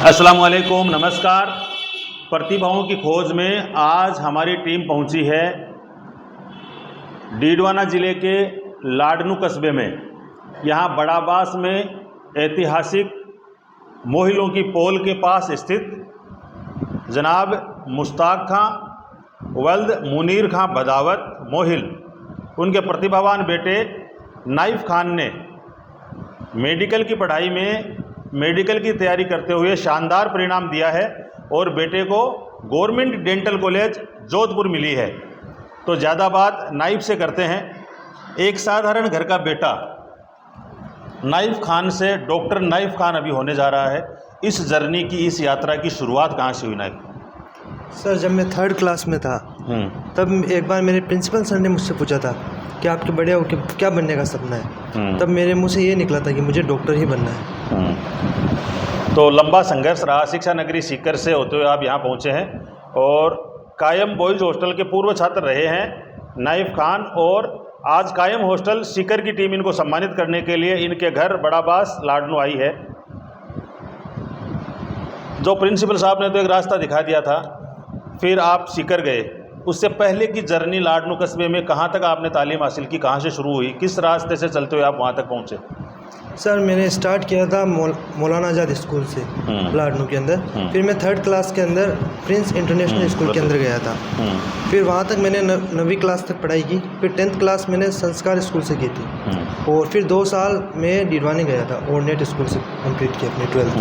अस्सलामुअलैकुम, नमस्कार। प्रतिभाओं की खोज में आज हमारी टीम पहुंची है डीडवाना ज़िले के लाडनू कस्बे में। यहां बड़ाबास में ऐतिहासिक मोहिलों की पोल के पास स्थित जनाब मुश्ताक खां वल्द मुनीर खां बदावत मोहिल, उनके प्रतिभावान बेटे नाइफ खान ने मेडिकल की पढ़ाई में मेडिकल की तैयारी करते हुए शानदार परिणाम दिया है और बेटे को गवर्नमेंट डेंटल कॉलेज जोधपुर मिली है। तो ज़्यादा बात नाइफ से करते हैं। एक साधारण घर का बेटा नाइफ खान से डॉक्टर नाइफ खान अभी होने जा रहा है। इस जर्नी की, इस यात्रा की शुरुआत कहाँ से हुई नाइफ? सर, जब मैं 3rd क्लास में था तब एक बार मेरे प्रिंसिपल सर ने मुझसे पूछा था कि आपके बड़े होकर क्या बनने का सपना है। तब मेरे मुंह से ये निकला था कि मुझे डॉक्टर ही बनना है। तो लंबा संघर्ष रहा। शिक्षा नगरी सीकर से होते हुए आप यहाँ पहुँचे हैं और कायम बॉयज़ हॉस्टल के पूर्व छात्र रहे हैं नाइफ खान, और आज कायम हॉस्टल सीकर की टीम इनको सम्मानित करने के लिए इनके घर बड़ाबास लाडनू आई है। जो प्रिंसिपल साहब ने तो एक रास्ता दिखा दिया था, फिर आप सीकर गए। उससे पहले की जर्नी लाडनू कस्बे में कहाँ तक आपने तालीम हासिल की, कहाँ से शुरू हुई, किस रास्ते से चलते हुए आप वहाँ तक पहुँचे? सर, मैंने स्टार्ट किया था मौलाना आज़ाद स्कूल से लाडनू के अंदर। फिर मैं 3rd क्लास के अंदर प्रिंस इंटरनेशनल स्कूल के अंदर गया था। फिर वहाँ तक मैंने 9वीं क्लास तक पढ़ाई की। फिर 10th क्लास मैंने संस्कार स्कूल से की थी और फिर 2 साल मैं डीडवानी गया था और नेट स्कूल से कंप्लीट किया अपनी 12th।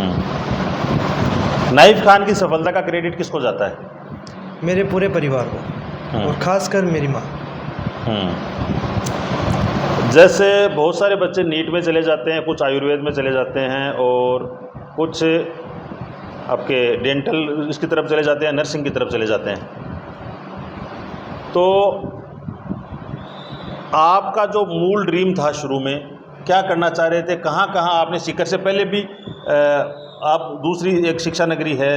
नाइफ खान की सफलता का क्रेडिट किसको जाता है? मेरे पूरे परिवार को और ख़ासकर मेरी माँ। जैसे बहुत सारे बच्चे नीट में चले जाते हैं, कुछ आयुर्वेद में चले जाते हैं और कुछ आपके डेंटल इसकी तरफ चले जाते हैं, नर्सिंग की तरफ चले जाते हैं। तो आपका जो मूल ड्रीम था शुरू में, क्या करना चाह रहे थे, कहाँ कहाँ आपने सीकर से पहले भी आप दूसरी एक शिक्षा नगरी है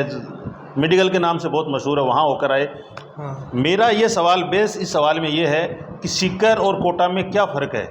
मेडिकल के नाम से बहुत मशहूर है, वहाँ होकर आए। हाँ। मेरा ये सवाल बेस इस सवाल में ये है कि सीकर और कोटा में क्या फ़र्क है,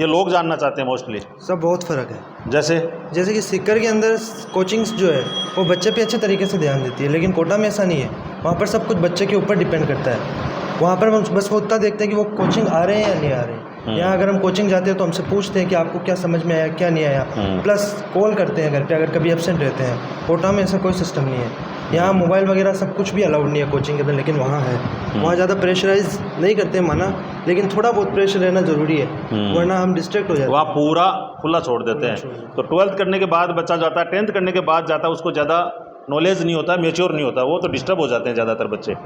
ये लोग जानना चाहते हैं मोस्टली। सब बहुत फ़र्क है। जैसे कि सीकर के अंदर कोचिंग्स जो है वो बच्चे पे अच्छे तरीके से ध्यान देती है, लेकिन कोटा में ऐसा नहीं है। वहाँ पर सब कुछ बच्चे के ऊपर डिपेंड करता है। वहाँ पर हम बस वो उतना देखते हैं कि वो कोचिंग आ रहे हैं या नहीं आ रहे हैं। यहाँ अगर हम कोचिंग जाते हैं तो हमसे पूछते हैं कि आपको क्या समझ में आया, क्या नहीं आया, प्लस कॉल करते हैं घर पे अगर कभी एब्सेंट रहते हैं। कोटा में ऐसा कोई सिस्टम नहीं है। यहाँ मोबाइल वगैरह सब कुछ भी अलाउड नहीं है कोचिंग के अंदर, लेकिन वहाँ है। वहाँ ज़्यादा प्रेशराइज नहीं करते माना, लेकिन थोड़ा बहुत प्रेशर रहना ज़रूरी है, वरना हम डिस्ट्रैक्ट हो जाते हैं। वहाँ पूरा खुला छोड़ देते हैं। तो 12th करने के बाद बच्चा जाता है, 10th करने के बाद जाता है, उसको ज़्यादा नॉलेज नहीं होता, मैच्योर नहीं होता, वो तो डिस्टर्ब हो जाते हैं ज़्यादातर बच्चे।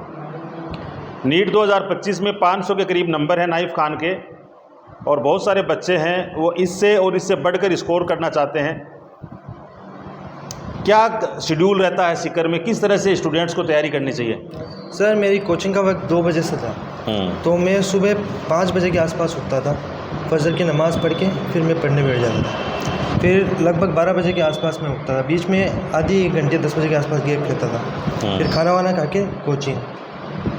नीट 2025 में 500 के करीब नंबर है नाइफ खान के, और बहुत सारे बच्चे हैं वो इससे और इससे बढ़कर स्कोर करना चाहते हैं। क्या शेड्यूल रहता है सीकर में, किस तरह से स्टूडेंट्स को तैयारी करनी चाहिए? सर, मेरी कोचिंग का वक्त 2 बजे से था, तो मैं सुबह 5 बजे के आसपास उठता था। फजर की नमाज़ पढ़ के फिर मैं पढ़ने बैठ जाता था। फिर लगभग 12 बजे के आसपास में उठता था। बीच में आधी 1 घंटे 10 बजे के आसपास गैप लेता था। फिर खाना वाना खा के कोचिंग,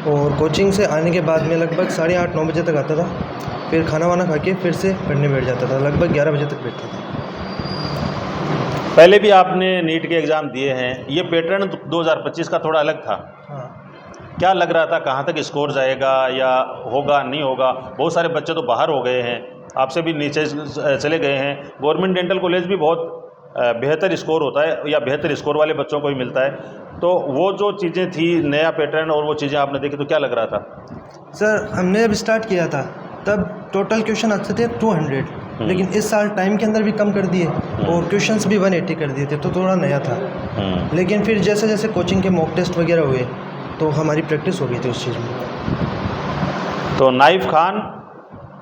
और कोचिंग से आने के बाद में लगभग 8:30 9 बजे तक आता था। फिर खाना वाना खा के फिर से पढ़ने बैठ जाता था, लगभग 11 बजे तक बैठता था। पहले भी आपने नीट के एग्ज़ाम दिए हैं, ये पैटर्न 2025 का थोड़ा अलग था। हाँ। क्या लग रहा था, कहाँ तक स्कोर जाएगा या होगा नहीं होगा? बहुत सारे बच्चे तो बाहर हो गए हैं, आपसे भी नीचे चले गए हैं। गवर्नमेंट डेंटल कॉलेज भी बहुत बेहतर स्कोर होता है या बेहतर स्कोर वाले बच्चों को ही मिलता है। तो वो जो चीज़ें थी, नया पैटर्न और वो चीज़ें आपने देखी, तो क्या लग रहा था? सर, हमने जब स्टार्ट किया था तब टोटल क्वेश्चन आते थे 200, लेकिन इस साल टाइम के अंदर भी कम कर दिए और क्वेश्चंस भी 180 कर दिए थे, तो थोड़ा नया था। लेकिन फिर जैसे जैसे कोचिंग के मॉक टेस्ट वगैरह हुए तो हमारी प्रैक्टिस हो गई थी उस चीज़ में। तो नाइफ खान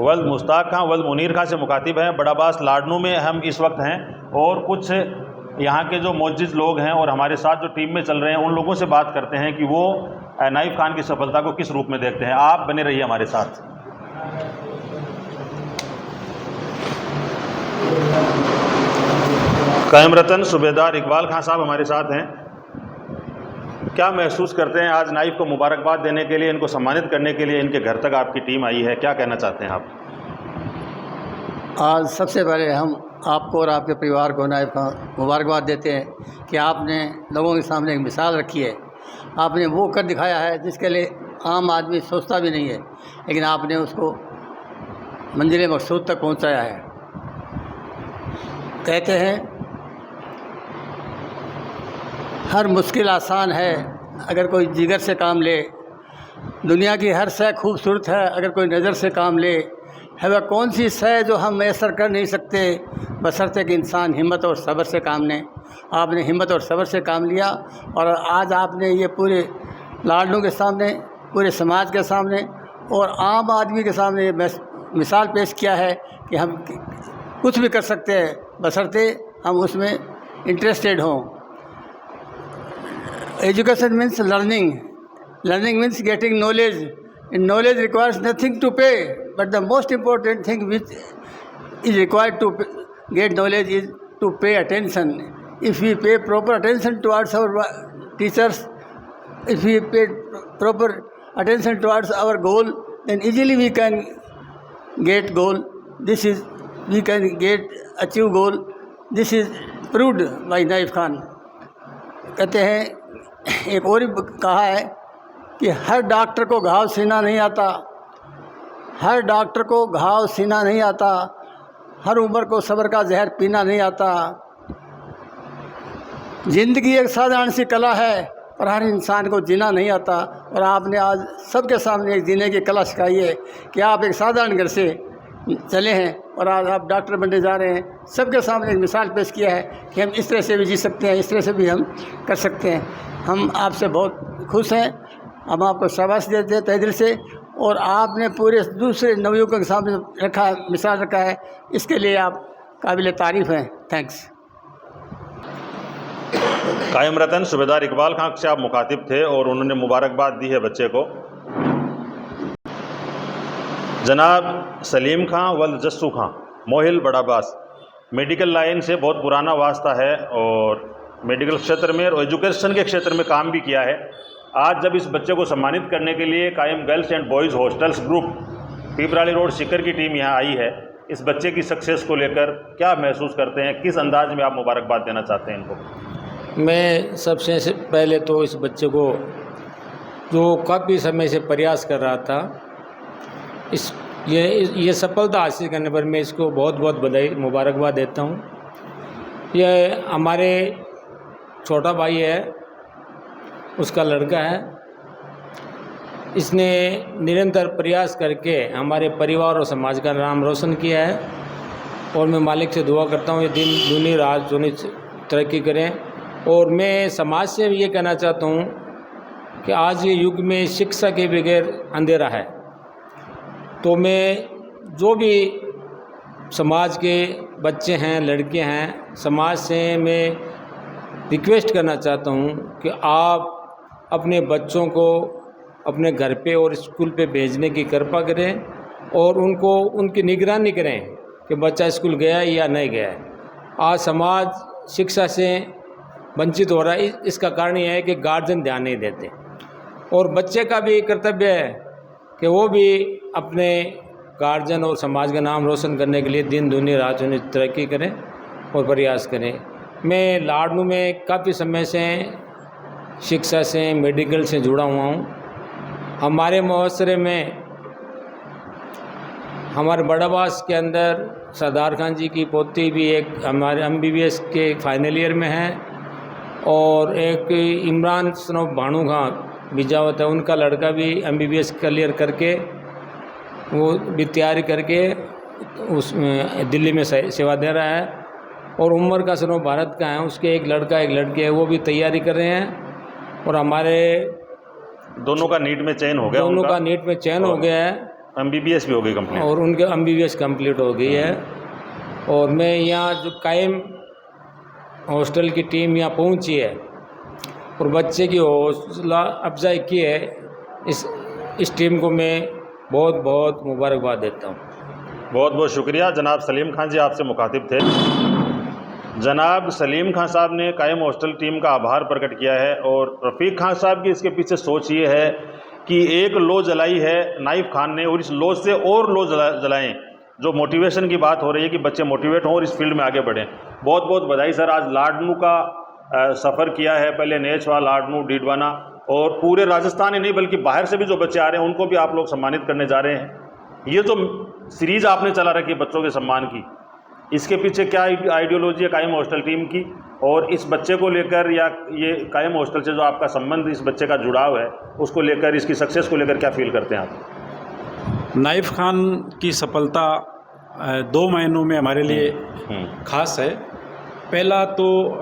वल्द मुश्ताक खां वल्द मुनीर खां से मुखातिब हैं। बड़ाबास लाडनू में हम इस वक्त हैं और कुछ यहाँ के जो मौजूद लोग हैं और हमारे साथ जो टीम में चल रहे हैं, उन लोगों से बात करते हैं कि वो नाइफ खान की सफलता को किस रूप में देखते हैं। आप बने रहिए हमारे साथ। कायम रतन सूबेदार इकबाल खां साहब हमारे साथ हैं। क्या महसूस करते हैं आज नाइफ को मुबारकबाद देने के लिए, इनको सम्मानित करने के लिए इनके घर तक आपकी टीम आई है, क्या कहना चाहते हैं आप? आज सबसे पहले हम आपको और आपके परिवार को नायब खान मुबारकबाद देते हैं कि आपने लोगों के सामने एक मिसाल रखी है। आपने वो कर दिखाया है जिसके लिए आम आदमी सोचता भी नहीं है, लेकिन आपने उसको मंजिल मकसूद तक पहुंचाया है। कहते हैं हर मुश्किल आसान है अगर कोई जिगर से काम ले, दुनिया की हर शय खूबसूरत है अगर कोई नज़र से काम ले, है वह कौन सी शय जो हम मैसर कर नहीं सकते बशर्ते कि इंसान हिम्मत और सब्र से काम लें। आपने हिम्मत और सब्र से काम लिया और आज आपने ये पूरे लाडनू के सामने, पूरे समाज के सामने और आम आदमी के सामने ये मिसाल पेश किया है कि हम कुछ भी कर सकते हैं बशर्ते हम उसमें इंटरेस्टेड हों। Education means learning, learning means getting knowledge, and knowledge requires nothing to pay, but the most important thing which is required to get knowledge is to pay attention. If we pay proper attention towards our teachers, if we pay proper attention towards our goal, then easily we can get goal. We can achieve goal. This is proved by knife Khan. कहते हैं एक और कहा है कि हर doctor को घाव सीना नहीं आता, हर डॉक्टर को घाव सीना नहीं आता, हर उम्र को सब्र का जहर पीना नहीं आता। ज़िंदगी एक साधारण सी कला है और हर इंसान को जीना नहीं आता। और आपने आज सबके सामने एक जीने की कला सिखाई है कि आप एक साधारण घर से चले हैं और आज आप डॉक्टर बनने जा रहे हैं। सबके सामने एक मिसाल पेश किया है कि हम इस तरह से भी जी सकते हैं, इस तरह से भी हम कर सकते हैं। हम आपसे बहुत खुश हैं, हम आपको शाबाश देते हैं तहे दिल से। और आपने पूरे दूसरे नवयुवकों के सामने रखा मिसाल रखा है, इसके लिए आप काबिल तारीफ़ हैं। थैंक्स। कायम रतन सूबेदार इकबाल खां से आप मुखातिब थे और उन्होंने मुबारकबाद दी है बच्चे को। जनाब सलीम खां वल जस्सू खां, मोहिल बड़ाबास, मेडिकल लाइन से बहुत पुराना वास्ता है और मेडिकल क्षेत्र में और एजुकेशन के क्षेत्र में काम भी किया है। आज जब इस बच्चे को सम्मानित करने के लिए कायम girls and boys hostels group Piprali road Sikar की टीम यहाँ आई है, इस बच्चे की सक्सेस को लेकर क्या महसूस करते हैं, किस अंदाज में आप मुबारकबाद देना चाहते हैं इनको? मैं सबसे पहले तो इस बच्चे को जो काफ़ी समय से प्रयास कर रहा था, ये सफलता हासिल करने पर मैं इसको बहुत बहुत बधाई मुबारकबाद देता हूँ। यह हमारे छोटा भाई है, उसका लड़का है। इसने निरंतर प्रयास करके हमारे परिवार और समाज का नाम रोशन किया है और मैं मालिक से दुआ करता हूँ ये दिन दूनी रात दूनी तरक्की करें। और मैं समाज से ये कहना चाहता हूँ कि आज ये युग में शिक्षा के बगैर अंधेरा है। तो मैं जो भी समाज के बच्चे हैं, लड़के हैं, समाज से मैं रिक्वेस्ट करना चाहता हूँ कि आप अपने बच्चों को अपने घर पे और स्कूल पे भेजने की कृपा करें और उनको उनकी निगरानी करें कि बच्चा स्कूल गया है या नहीं गया है। आज समाज शिक्षा से वंचित हो रहा है, इसका कारण यह है कि गार्जियन ध्यान नहीं देते और बच्चे का भी कर्तव्य है कि वो भी अपने गार्जियन और समाज का नाम रोशन करने के लिए दिन दूनी रात दूनी तरक्की करें और प्रयास करें। मैं लाडनू में काफ़ी समय से शिक्षा से, मेडिकल से जुड़ा हुआ हूँ। हमारे मुआसरे में हमारे बड़ाबास के अंदर सरदार खान जी की पोती भी एक हमारे MBBS के फाइनल ईयर में है और एक इमरान सनोफ भानू खां बिजावत है, उनका लड़का भी MBBS क्लियर करके वो भी तैयारी करके उसमें दिल्ली में सेवा दे रहा है। और उमर का सनोफ भारत का है, उसके एक लड़का एक लड़की है, वो भी तैयारी कर रहे हैं। और हमारे दोनों का नीट में चयन हो गया, दोनों का नीट में चयन हो गया है, MBBS भी हो गई कंप्लीट और उनके MBBS कंप्लीट हो गई है। और मैं यहाँ जो कायम हॉस्टल की टीम यहाँ पहुँची है और बच्चे की हौसला अफजाई की है, इस टीम को मैं बहुत बहुत मुबारकबाद देता हूँ। बहुत बहुत शुक्रिया। जनाब सलीम खान जी आपसे मुखातिब थे। जनाब सलीम खान साहब ने कायम हॉस्टल टीम का आभार प्रकट किया है और रफ़ीक खान साहब की इसके पीछे सोच ये है कि एक लो जलाई है नाइफ खान ने और इस लो से और लो जलाएं जो मोटिवेशन की बात हो रही है कि बच्चे मोटिवेट हों और इस फील्ड में आगे बढ़ें। बहुत बहुत बधाई सर। आज लाडनू का सफ़र किया है, पहले नेचवा, लाडनू, डीडवाना और पूरे राजस्थान ही नहीं बल्कि बाहर से भी जो बच्चे आ रहे हैं उनको भी आप लोग सम्मानित करने जा रहे हैं। ये जो सीरीज़ आपने चला रखी है बच्चों के सम्मान की, इसके पीछे क्या आइडियोलॉजी है कायम हॉस्टल टीम की, और इस बच्चे को लेकर या ये कायम हॉस्टल से जो आपका संबंध, इस बच्चे का जुड़ाव है, उसको लेकर, इसकी सक्सेस को लेकर क्या फील करते हैं आप? नाइफ खान की सफलता 2 महीनों में हमारे लिए ख़ास है। पहला तो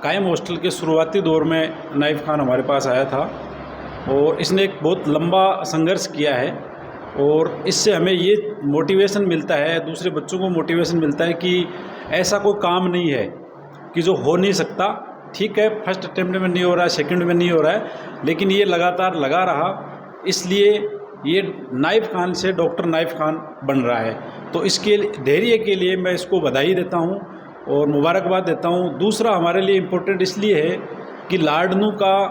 कायम हॉस्टल के शुरुआती दौर में नाइफ खान हमारे पास आया था और इसने एक बहुत लंबा संघर्ष किया है और इससे हमें ये मोटिवेशन मिलता है, दूसरे बच्चों को मोटिवेशन मिलता है कि ऐसा कोई काम नहीं है कि जो हो नहीं सकता। ठीक है, फर्स्ट अटेम्प्ट में नहीं हो रहा है, सेकंड में नहीं हो रहा है, लेकिन ये लगातार लगा रहा, इसलिए ये नाइफ खान से डॉक्टर नाइफ खान बन रहा है। तो इसके धैर्य के लिए मैं इसको बधाई देता हूँ और मुबारकबाद देता हूँ। दूसरा हमारे लिए इम्पोर्टेंट इसलिए है कि लाडनू का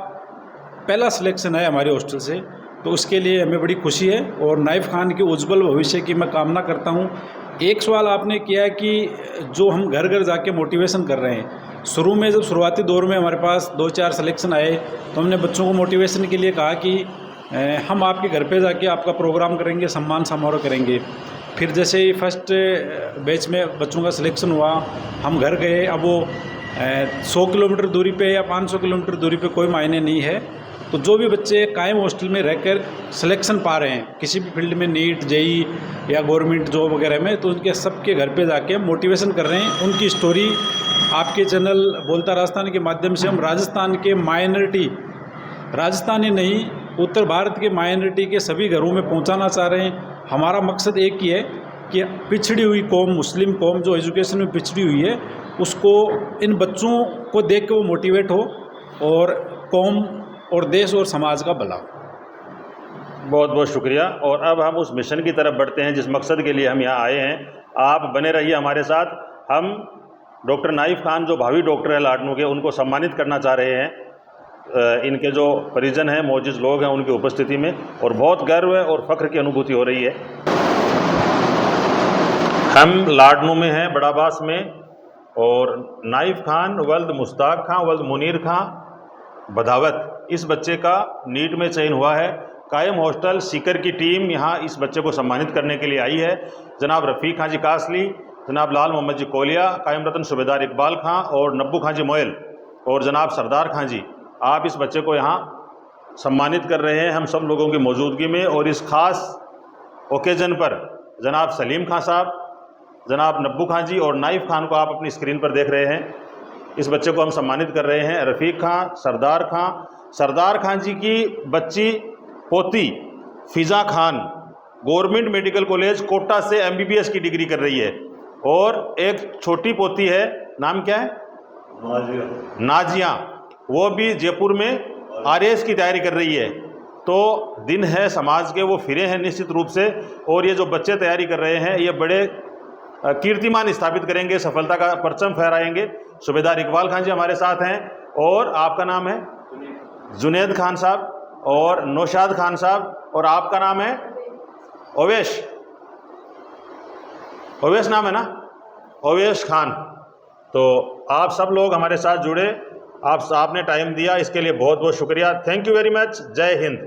पहला सिलेक्शन है हमारे हॉस्टल से, तो उसके लिए हमें बड़ी खुशी है और नाइफ खान के उज्जवल भविष्य की मैं कामना करता हूँ। एक सवाल आपने किया कि जो हम घर घर जाके मोटिवेशन कर रहे हैं, शुरू में जब शुरुआती दौर में हमारे पास 2-4 सिलेक्शन आए तो हमने बच्चों को मोटिवेशन के लिए कहा कि हम आपके घर पे जाके आपका प्रोग्राम करेंगे, सम्मान समारोह करेंगे। फिर जैसे ही फर्स्ट बैच में बच्चों का सिलेक्शन हुआ, हम घर गए। अब वो 100 किलोमीटर दूरी पे या 500 किलोमीटर दूरी पे कोई मायने नहीं है। तो जो भी बच्चे कायम हॉस्टल में रहकर सिलेक्शन पा रहे हैं किसी भी फील्ड में, नीट, जेई या गवर्नमेंट जॉब वगैरह में, तो उनके सबके घर पे जाके मोटिवेशन कर रहे हैं। उनकी स्टोरी आपके चैनल बोलता राजस्थान के माध्यम से हम राजस्थान के माइनॉरिटी, राजस्थान ही नहीं उत्तर भारत के माइनॉरिटी के सभी घरों में पहुंचाना चाह रहे हैं। हमारा मकसद एक ही है कि पिछड़ी हुई कौम, मुस्लिम कौम जो एजुकेशन में पिछड़ी हुई है, उसको, इन बच्चों को देख के वो मोटिवेट हो और कौम और देश और समाज का भला। बहुत बहुत शुक्रिया। और अब हम उस मिशन की तरफ बढ़ते हैं जिस मकसद के लिए हम यहाँ आए हैं। आप बने रहिए हमारे साथ। हम डॉक्टर नाइफ खान जो भावी डॉक्टर है लाडनू के, उनको सम्मानित करना चाह रहे हैं। इनके जो परिजन हैं, मौजूद लोग हैं, उनकी उपस्थिति में, और बहुत गर्व और फ़ख्र की अनुभूति हो रही है। हम लाडनू में हैं, बड़ाबास में, और नाइफ खान वल्द मुश्ताक खां वल्द मुनीर खां बदावत, इस बच्चे का नीट में चयन हुआ है। कायम हॉस्टल सीकर की टीम यहाँ इस बच्चे को सम्मानित करने के लिए आई है। जनाब रफ़ीक खां जी कासली, जनाब लाल मोहम्मद जी कोलिया, कायम रतन सूबेदार इकबाल खां और नब्बू खां जी मोयल और जनाब सरदार खां जी, आप इस बच्चे को यहाँ सम्मानित कर रहे हैं हम सब लोगों की मौजूदगी में। और इस ख़ास ओकेज़न पर जनाब सलीम खां साहब, जनाब नब्बू खां जी और नाइफ खान को आप अपनी स्क्रीन पर देख रहे हैं। इस बच्चे को हम सम्मानित कर रहे हैं। रफ़ीक खां, सरदार खां जी की बच्ची पोती Fiza Khan government medical college Kota से MBBS की डिग्री कर रही है, और एक छोटी पोती है, नाम क्या है? नाजिया, वो भी जयपुर में RAS की तैयारी कर रही है। तो दिन है समाज के, वो फिरे हैं निश्चित रूप से, और ये जो बच्चे तैयारी कर रहे हैं ये बड़े कीर्तिमान स्थापित करेंगे, सफलता का परचम फहराएंगे। सूबेदार इकबाल खान जी हमारे साथ हैं, और आपका नाम है जुनेद खान साहब और नौशाद खान साहब, और आपका नाम है ओवेश नाम है ना, ओवेश खान। तो आप सब लोग हमारे साथ जुड़े, आपने टाइम दिया, इसके लिए बहुत बहुत शुक्रिया। Thank you very much. जय हिंद।